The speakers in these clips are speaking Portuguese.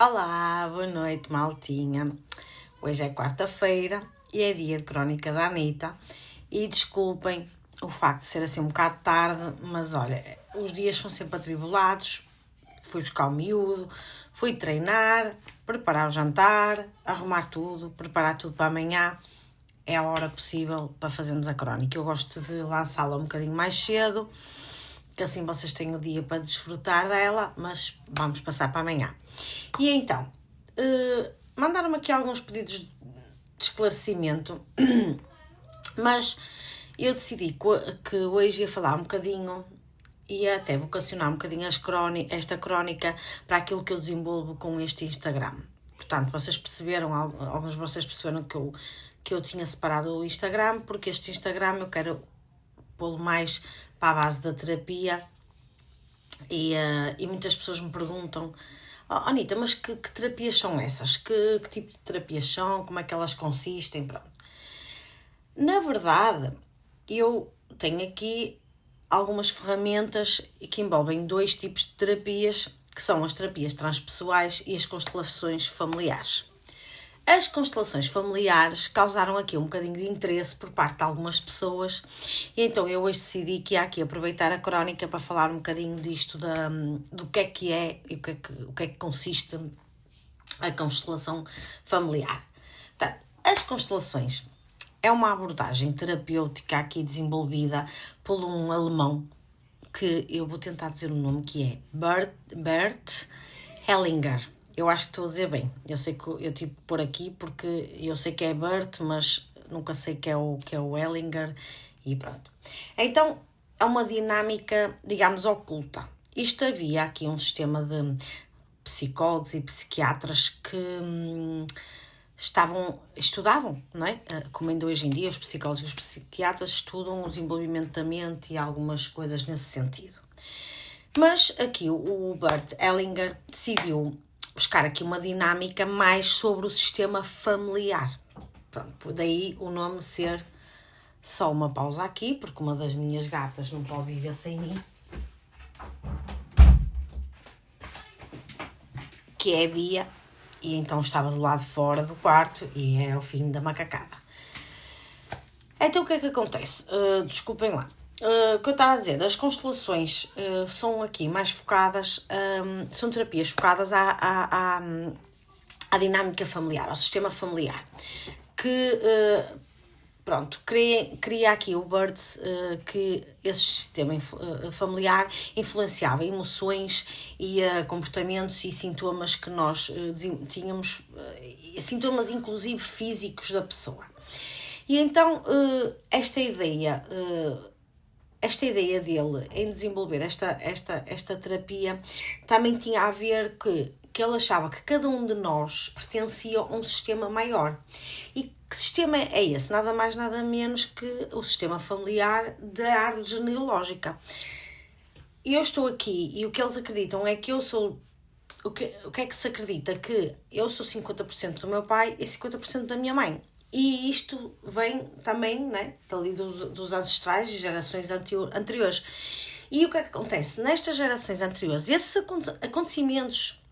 Olá, boa noite, maltinha. Hoje é quarta-feira e é dia de crónica da Anitta. E desculpem o facto de ser assim um bocado tarde, mas olha, os dias são sempre atribulados. Fui buscar o miúdo, fui treinar, preparar o jantar, arrumar tudo, preparar tudo para amanhã. É a hora possível para fazermos a crónica. Eu gosto de lançá-la um bocadinho mais cedo, que assim vocês têm o dia para desfrutar dela, mas vamos passar para amanhã. E então, mandaram-me aqui alguns pedidos de esclarecimento, mas eu decidi que hoje ia falar um bocadinho, ia até vocacionar um bocadinho esta crónica para aquilo que eu desenvolvo com este Instagram. Portanto, vocês perceberam, alguns de vocês perceberam que eu tinha separado o Instagram, porque este Instagram eu quero pô-lo mais para a base da terapia e muitas pessoas me perguntam: Anitta, mas que terapias são essas? Que tipo de terapias são? Como é que elas consistem? Pronto. Na verdade, eu tenho aqui algumas ferramentas que envolvem dois tipos de terapias, que são as terapias transpessoais e as constelações familiares. As constelações familiares causaram aqui um bocadinho de interesse por parte de algumas pessoas e então eu hoje decidi que ia aqui aproveitar a crónica para falar um bocadinho disto do que é e o que é que consiste a constelação familiar. Portanto, as constelações é uma abordagem terapêutica aqui desenvolvida por um alemão que eu vou tentar dizer o nome, que é Bert Hellinger. Eu acho que estou a dizer bem. Eu sei que eu tive por aqui porque eu sei que é Bert, mas nunca sei que é o Hellinger e pronto. Então, é uma dinâmica, digamos, oculta. Isto havia aqui um sistema de psicólogos e psiquiatras que estudavam, não é? Como ainda hoje em dia os psicólogos e os psiquiatras estudam o desenvolvimento da mente e algumas coisas nesse sentido. Mas aqui o Bert Hellinger decidiu buscar aqui uma dinâmica mais sobre o sistema familiar. Pronto, daí o nome ser, só uma pausa aqui, porque uma das minhas gatas não pode viver sem mim, que é a Bia, e então estava do lado de fora do quarto e era o fim da macacada. Então o que é que acontece? Desculpem lá. O que eu estava a dizer, as constelações são aqui mais focadas, são terapias focadas à dinâmica familiar, ao sistema familiar, que, pronto, cria aqui o Bert que esse sistema familiar influenciava emoções e comportamentos e sintomas que nós tínhamos, sintomas inclusive físicos da pessoa. E então esta ideia dele em desenvolver esta terapia também tinha a ver que ele achava que cada um de nós pertencia a um sistema maior. E que sistema é esse? Nada mais, nada menos que o sistema familiar da árvore genealógica. E eu estou aqui e o que eles acreditam é que eu sou... O que é que se acredita? Que eu sou 50% do meu pai e 50% da minha mãe. E isto vem também, né, dali dos ancestrais e gerações anteriores. E o que é que acontece? Nestas gerações anteriores, esses acontecimentos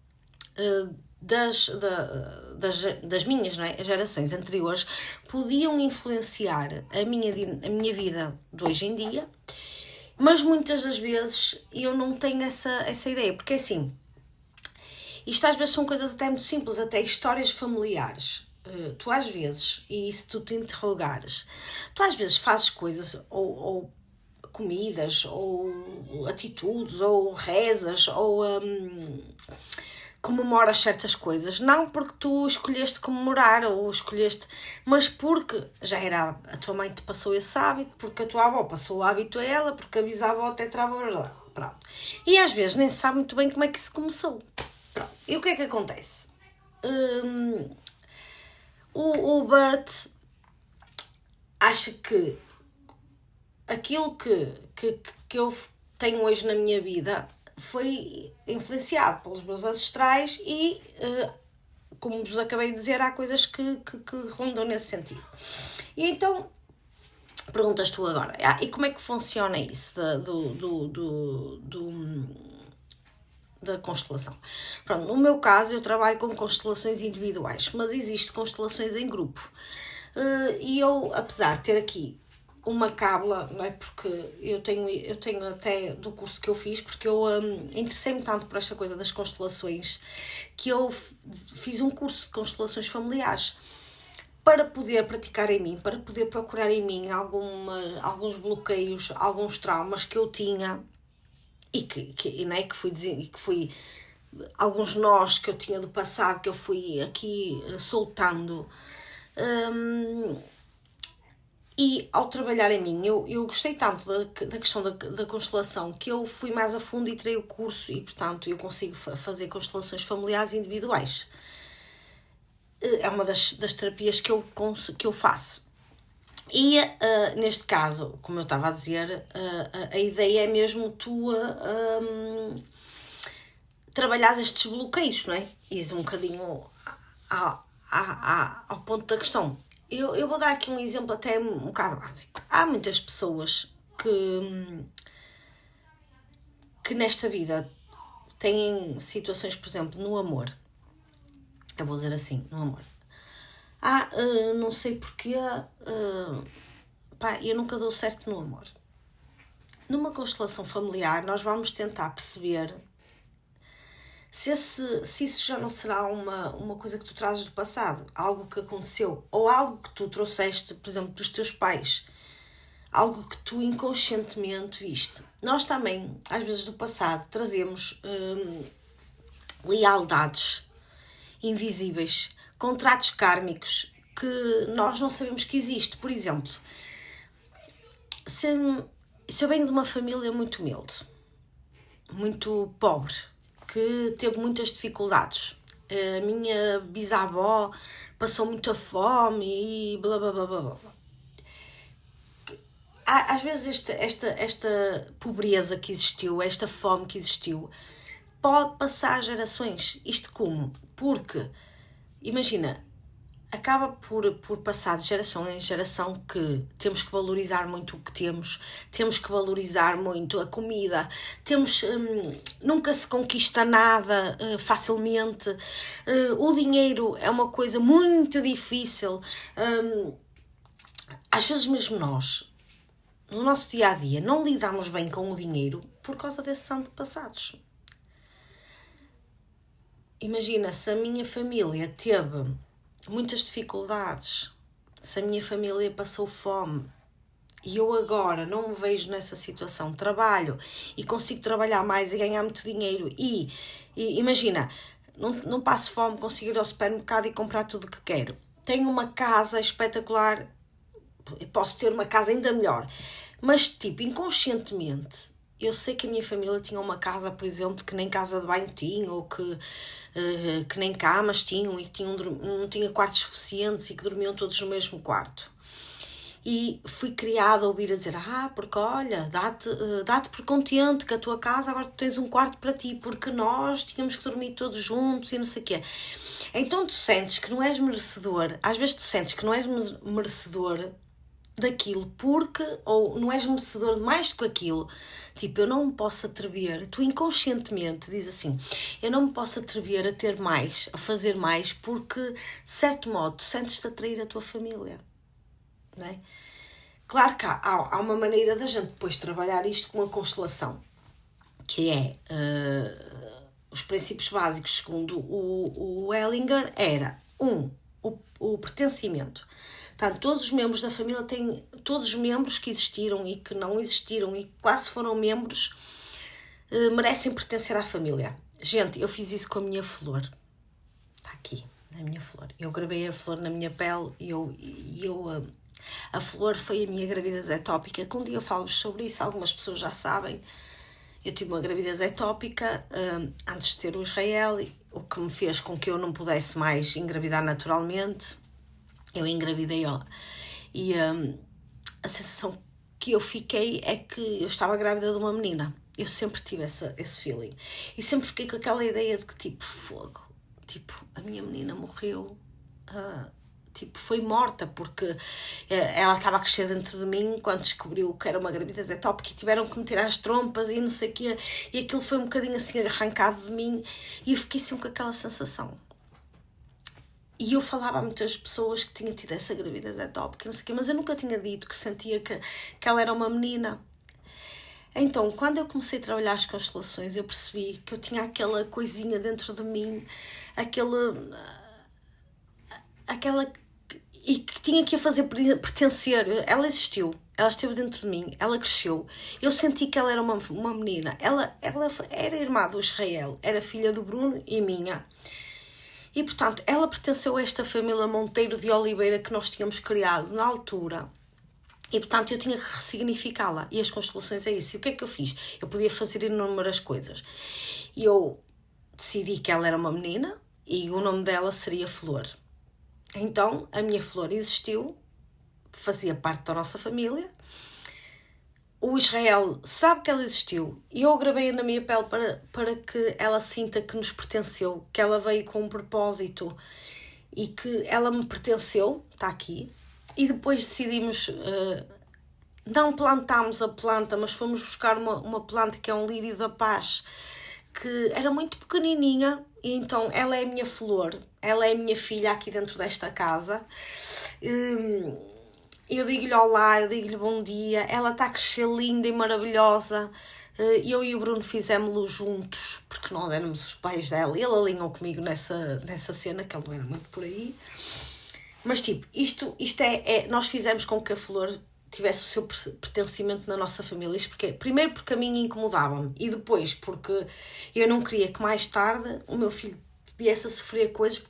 das minhas, não é, gerações anteriores podiam influenciar a minha vida de hoje em dia, mas muitas das vezes eu não tenho essa ideia, porque assim, isto às vezes são coisas até muito simples, até histórias familiares. Tu às vezes, e se tu te interrogares, tu às vezes fazes coisas ou comidas, ou atitudes, ou rezas, ou comemoras certas coisas, não porque tu escolheste comemorar ou escolheste, mas porque já era a tua mãe te passou esse hábito, porque a tua avó passou o hábito a ela, porque a bisavó tetrava, pronto. E às vezes nem se sabe muito bem como é que isso começou. Pronto. E o que é que acontece? O Bert acha que aquilo que eu tenho hoje na minha vida foi influenciado pelos meus ancestrais e, como vos acabei de dizer, há coisas que rondam nesse sentido. E então, perguntas tu agora, e como é que funciona isso da constelação. Pronto, no meu caso eu trabalho com constelações individuais, mas existem constelações em grupo. E eu, apesar de ter aqui uma cábula, não é? Porque eu tenho até do curso que eu fiz, porque eu interessei-me tanto por esta coisa das constelações, que eu fiz um curso de constelações familiares para poder praticar em mim, para poder procurar em mim alguns bloqueios, alguns traumas que eu tinha e que fui alguns nós que eu tinha do passado que eu fui aqui soltando. E ao trabalhar em mim, eu gostei tanto da questão da constelação que eu fui mais a fundo e tirei o curso e, portanto, eu consigo fazer constelações familiares individuais. É uma das terapias que eu faço. E neste caso, como eu estava a dizer, a ideia é mesmo tu trabalhar estes bloqueios, não é? Isso um bocadinho ao ponto da questão. Eu vou dar aqui um exemplo até um bocado básico. Há muitas pessoas que nesta vida têm situações, por exemplo, no amor. Eu vou dizer assim, no amor. Não sei porquê, eu nunca dou certo no amor. Numa constelação familiar, nós vamos tentar perceber se isso já não será uma coisa que tu trazes do passado, algo que aconteceu, ou algo que tu trouxeste, por exemplo, dos teus pais, algo que tu inconscientemente viste. Nós também, às vezes do passado, trazemos lealdades invisíveis, contratos kármicos que nós não sabemos que existe. Por exemplo, se eu venho de uma família muito humilde, muito pobre, que teve muitas dificuldades, a minha bisavó passou muita fome e blá blá blá blá blá. Às vezes esta pobreza que existiu, esta fome que existiu, pode passar gerações. Isto como? Porque, imagina, acaba por passar de geração em geração que temos que valorizar muito o que temos que valorizar muito a comida, nunca se conquista nada facilmente, o dinheiro é uma coisa muito difícil, às vezes mesmo nós, no nosso dia-a-dia, não lidamos bem com o dinheiro por causa desses antepassados. Imagina, se a minha família teve muitas dificuldades, se a minha família passou fome e eu agora não me vejo nessa situação, trabalho e consigo trabalhar mais e ganhar muito dinheiro e imagina, não passo fome, consigo ir ao supermercado e comprar tudo o que quero, tenho uma casa espetacular, posso ter uma casa ainda melhor, mas tipo, inconscientemente eu sei que a minha família tinha uma casa, por exemplo, que nem casa de banho tinha, ou que nem camas tinham, e que não tinha quartos suficientes e que dormiam todos no mesmo quarto. E fui criada a ouvir a dizer, porque olha, dá-te por contente que a tua casa agora tu tens um quarto para ti, porque nós tínhamos que dormir todos juntos e não sei o quê. Então tu sentes que não és merecedor, às vezes tu sentes que não és merecedor daquilo, porque, ou não és merecedor de mais do que aquilo, tipo, eu não me posso atrever, tu inconscientemente diz assim, eu não me posso atrever a ter mais, a fazer mais, porque, de certo modo, tu sentes-te atrair a tua família, não é? Claro que há uma maneira da gente depois trabalhar isto com a constelação, que é, os princípios básicos, segundo o Hellinger, era, o pertencimento. Portanto, todos os membros da família têm, todos os membros que existiram e que não existiram e quase foram membros, merecem pertencer à família. Gente, eu fiz isso com a minha flor. Está aqui, a minha flor. Eu gravei a flor na minha pele e a flor foi a minha gravidez ectópica. Que um dia eu falo sobre isso, algumas pessoas já sabem. Eu tive uma gravidez ectópica antes de ter o Israel, o que me fez com que eu não pudesse mais engravidar naturalmente. Eu engravidei e a sensação que eu fiquei é que eu estava grávida de uma menina. Eu sempre tive esse feeling. E sempre fiquei com aquela ideia de que, tipo, fogo. Tipo, a minha menina morreu. tipo, foi morta, porque ela estava a crescer dentro de mim quando descobriu que era uma gravidez ectópica e tiveram que me tirar as trompas e não sei o quê, e aquilo foi um bocadinho assim arrancado de mim, e eu fiquei sempre com aquela sensação. E eu falava a muitas pessoas que tinha tido essa gravidez ectópica, não sei o quê, mas eu nunca tinha dito que sentia que ela era uma menina. Então, quando eu comecei a trabalhar as constelações, eu percebi que eu tinha aquela coisinha dentro de mim, aquela e que tinha que a fazer pertencer. Ela existiu, ela esteve dentro de mim, ela cresceu. Eu senti que ela era uma menina. Ela era irmã do Israel, era filha do Bruno e minha. E, portanto, ela pertenceu a esta família Monteiro de Oliveira que nós tínhamos criado na altura. E, portanto, eu tinha que ressignificá-la. E as constelações é isso. E o que é que eu fiz? Eu podia fazer inúmeras coisas. E eu decidi que ela era uma menina e o nome dela seria Flor. Então, a minha Flor existiu, fazia parte da nossa família. O Israel sabe que ela existiu e eu gravei-a na minha pele para que ela sinta que nos pertenceu, que ela veio com um propósito e que ela me pertenceu, está aqui. E depois decidimos, não plantámos a planta, mas fomos buscar uma planta que é um lírio da paz, que era muito pequenininha, e então ela é a minha Flor, ela é a minha filha aqui dentro desta casa. Eu digo-lhe olá, eu digo-lhe bom dia, ela está a crescer linda e maravilhosa. Eu e o Bruno fizemos-lo juntos, porque nós éramos os pais dela. Ele alinhou comigo nessa cena, que ele não era muito por aí. Mas tipo, isto nós fizemos com que a Flor tivesse o seu pertencimento na nossa família. Isto porque, primeiro porque a mim incomodava-me, e depois porque eu não queria que mais tarde o meu filho viesse a sofrer coisas,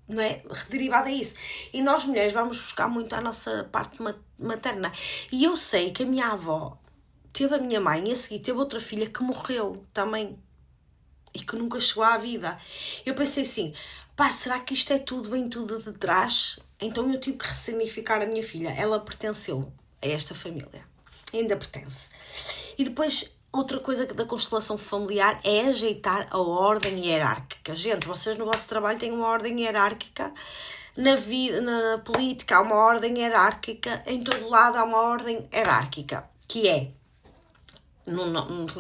não é? Derivado a isso. E nós mulheres vamos buscar muito a nossa parte materna. E eu sei que a minha avó teve a minha mãe e a seguir teve outra filha que morreu também e que nunca chegou à vida. Eu pensei assim, pá, será que isto é tudo, vem tudo de trás? Então eu tive que ressignificar a minha filha. Ela pertenceu a esta família. Ainda pertence. E depois, outra coisa da constelação familiar é ajeitar a ordem hierárquica. Gente, vocês no vosso trabalho têm uma ordem hierárquica, na vida, na política há uma ordem hierárquica, em todo lado há uma ordem hierárquica, que é, no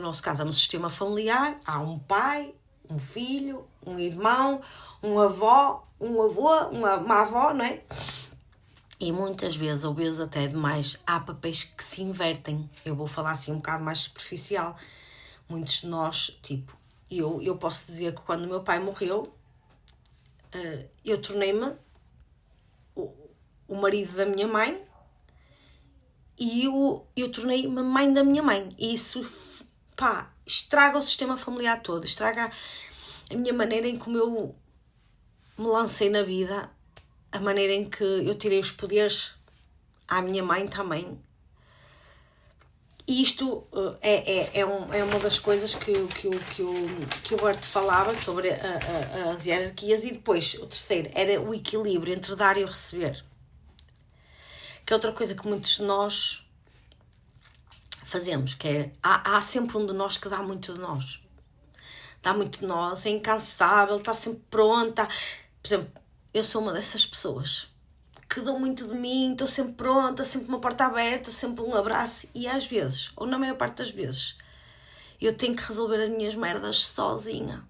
nosso caso, no sistema familiar, há um pai, um filho, um irmão, um avô, uma avó, não é? E muitas vezes, ou vezes até demais, há papéis que se invertem. Eu vou falar assim um bocado mais superficial. Muitos de nós, tipo, eu posso dizer que quando o meu pai morreu, eu tornei-me o marido da minha mãe e eu tornei-me mãe da minha mãe. E isso, pá, estraga o sistema familiar todo, estraga a minha maneira em como eu me lancei na vida, a maneira em que eu tirei os poderes à minha mãe também. E isto é uma das coisas que o Bert falava sobre as hierarquias. E depois, o terceiro, era o equilíbrio entre dar e receber. Que é outra coisa que muitos de nós fazemos, que é, há sempre um de nós que dá muito de nós. Dá muito de nós, é incansável, está sempre pronta. Por exemplo, eu sou uma dessas pessoas que dou muito de mim, estou sempre pronta, sempre uma porta aberta, sempre um abraço. E às vezes, ou na maior parte das vezes, eu tenho que resolver as minhas merdas sozinha.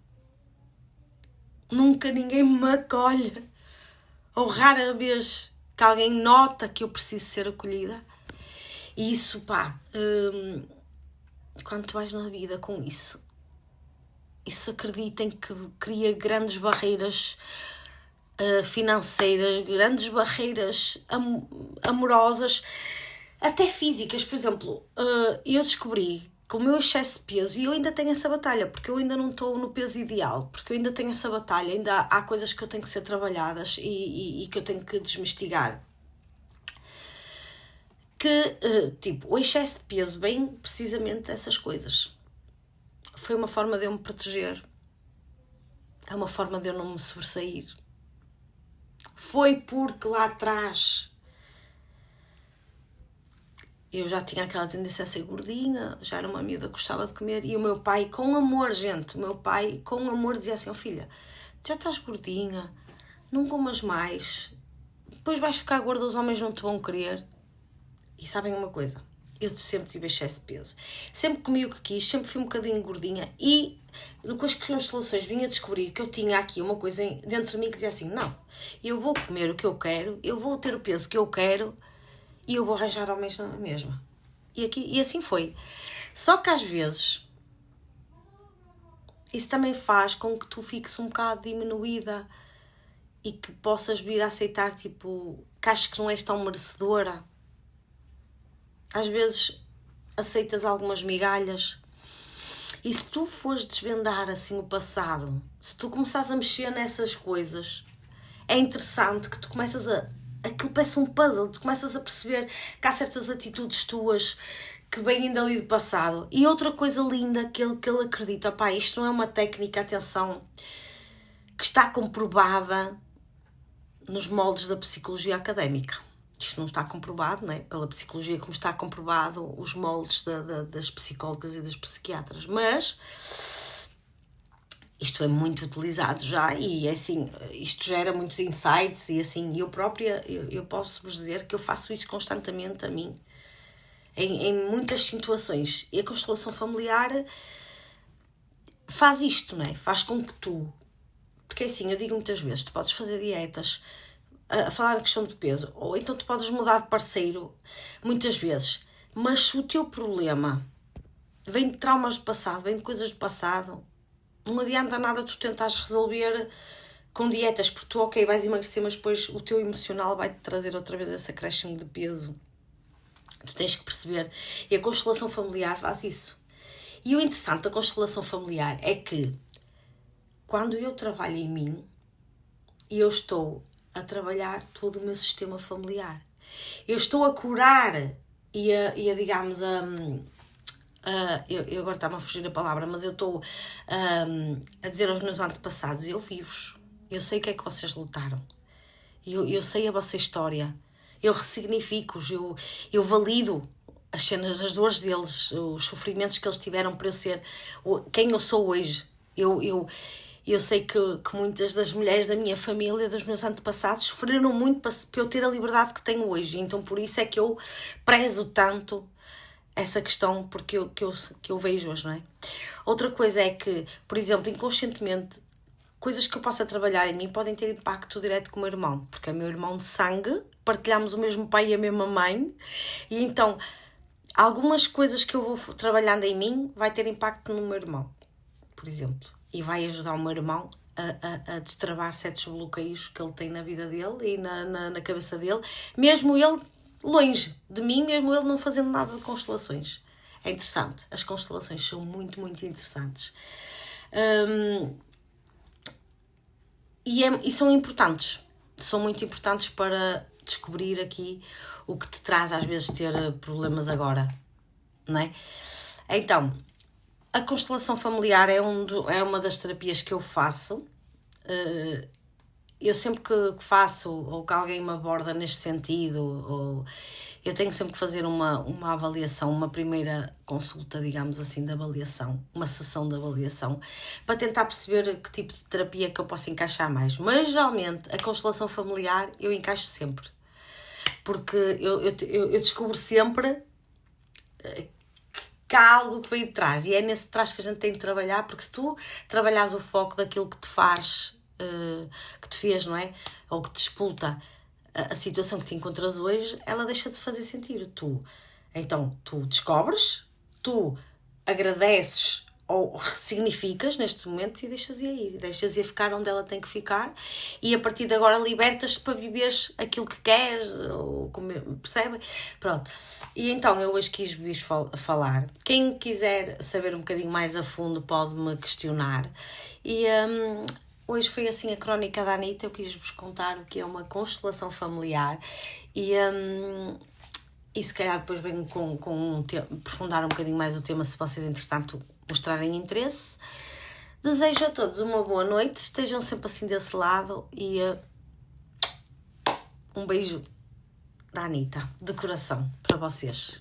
Nunca ninguém me acolhe. Ou rara vez que alguém nota que eu preciso ser acolhida. E isso, pá, quando tu vais na vida com isso acreditem que cria grandes barreiras financeiras, grandes barreiras amorosas, até físicas. Por exemplo, eu descobri que o meu excesso de peso, e eu ainda tenho essa batalha, porque eu ainda não estou no peso ideal, porque eu ainda tenho essa batalha, ainda há coisas que eu tenho que ser trabalhadas e que eu tenho que desmistigar. Que, tipo, o excesso de peso vem precisamente dessas coisas. Foi uma forma de eu me proteger. É uma forma de eu não me sobressair. Foi porque lá atrás eu já tinha aquela tendência a ser gordinha, já era uma miúda que gostava de comer, e o meu pai, com amor, gente, o meu pai, com amor, dizia assim, filha, já estás gordinha, não comas mais, depois vais ficar gorda, os homens não te vão querer. E sabem uma coisa? Eu sempre tive excesso de peso. Sempre comi o que quis, sempre fui um bocadinho gordinha e com as constelações vim a descobrir que eu tinha aqui uma coisa dentro de mim que dizia assim, não, eu vou comer o que eu quero, eu vou ter o peso que eu quero e eu vou arranjar homens na mesma. E assim foi. Só que às vezes isso também faz com que tu fiques um bocado diminuída e que possas vir a aceitar, tipo, que achas que não és tão merecedora. Às vezes aceitas algumas migalhas e se tu fores desvendar assim o passado, se tu começares a mexer nessas coisas, é interessante que tu começas aquilo parece um puzzle, tu começas a perceber que há certas atitudes tuas que vêm dali do passado. E outra coisa linda que ele acredita, pá, isto não é uma técnica, atenção, que está comprovada nos moldes da psicologia académica. Isto não está comprovado, né, pela psicologia, como está comprovado os moldes das psicólogas e das psiquiatras. Mas isto é muito utilizado já e assim, isto gera muitos insights e assim, eu própria, eu posso-vos dizer que eu faço isso constantemente a mim, em muitas situações. E a constelação familiar faz isto, não é? Faz com que tu... Porque assim, eu digo muitas vezes, tu podes fazer dietas, a falar a questão de peso, ou então tu podes mudar de parceiro, muitas vezes. Mas se o teu problema vem de traumas do passado, vem de coisas do passado, não adianta nada tu tentares resolver com dietas, porque tu, ok, vais emagrecer, mas depois o teu emocional vai-te trazer outra vez esse acréscimo de peso. Tu tens que perceber. E a constelação familiar faz isso. E o interessante da constelação familiar é que quando eu trabalho em mim, eu estou a trabalhar todo o meu sistema familiar. Eu estou a curar e a digamos, eu agora está-me a fugir a palavra, mas eu estou a dizer aos meus antepassados, eu vi-vos, eu sei o que é que vocês lutaram, eu sei a vossa história, eu ressignifico-os, eu valido as cenas, as dores deles, os sofrimentos que eles tiveram para eu ser quem eu sou hoje. Eu sei que muitas das mulheres da minha família, dos meus antepassados, sofreram muito para eu ter a liberdade que tenho hoje. Então por isso é que eu prezo tanto essa questão, porque eu vejo hoje, não é? Outra coisa é que, por exemplo, inconscientemente, coisas que eu possa trabalhar em mim podem ter impacto direto com o meu irmão, porque é meu irmão de sangue, partilhamos o mesmo pai e a mesma mãe, e então algumas coisas que eu vou trabalhando em mim vai ter impacto no meu irmão, por exemplo, e vai ajudar o meu irmão a destravar certos bloqueios que ele tem na vida dele e na cabeça dele, mesmo ele longe de mim, mesmo ele não fazendo nada de constelações. É interessante, as constelações são muito, muito interessantes. E são importantes, são muito importantes para descobrir aqui o que te traz às vezes ter problemas agora, não é? Então, a constelação familiar é uma das terapias que eu faço. Eu sempre que faço, ou que alguém me aborda neste sentido, eu tenho sempre que fazer uma avaliação, uma primeira consulta, digamos assim, de avaliação, uma sessão de avaliação, para tentar perceber que tipo de terapia que eu posso encaixar mais. Mas, geralmente, a constelação familiar eu encaixo sempre. Porque eu descubro sempre que há algo que vem de trás. E é nesse trás que a gente tem de trabalhar, porque se tu trabalhares o foco daquilo que te faz... que te fez, não é? Ou que te expulta a situação que te encontras hoje, ela deixa de fazer sentido. Então, tu descobres, tu agradeces ou ressignificas neste momento e deixas-a ir. Deixas-a ficar onde ela tem que ficar e a partir de agora libertas-te para viveres aquilo que queres, ou percebe? Pronto. E então, eu hoje quis vir falar. Quem quiser saber um bocadinho mais a fundo pode-me questionar. E... hoje foi assim a crónica da Anitta, eu quis-vos contar o que é uma constelação familiar e se calhar depois venho com um tema, aprofundar um bocadinho mais o tema se vocês entretanto mostrarem interesse. Desejo a todos uma boa noite, estejam sempre assim desse lado e um beijo da Anitta, de coração, para vocês.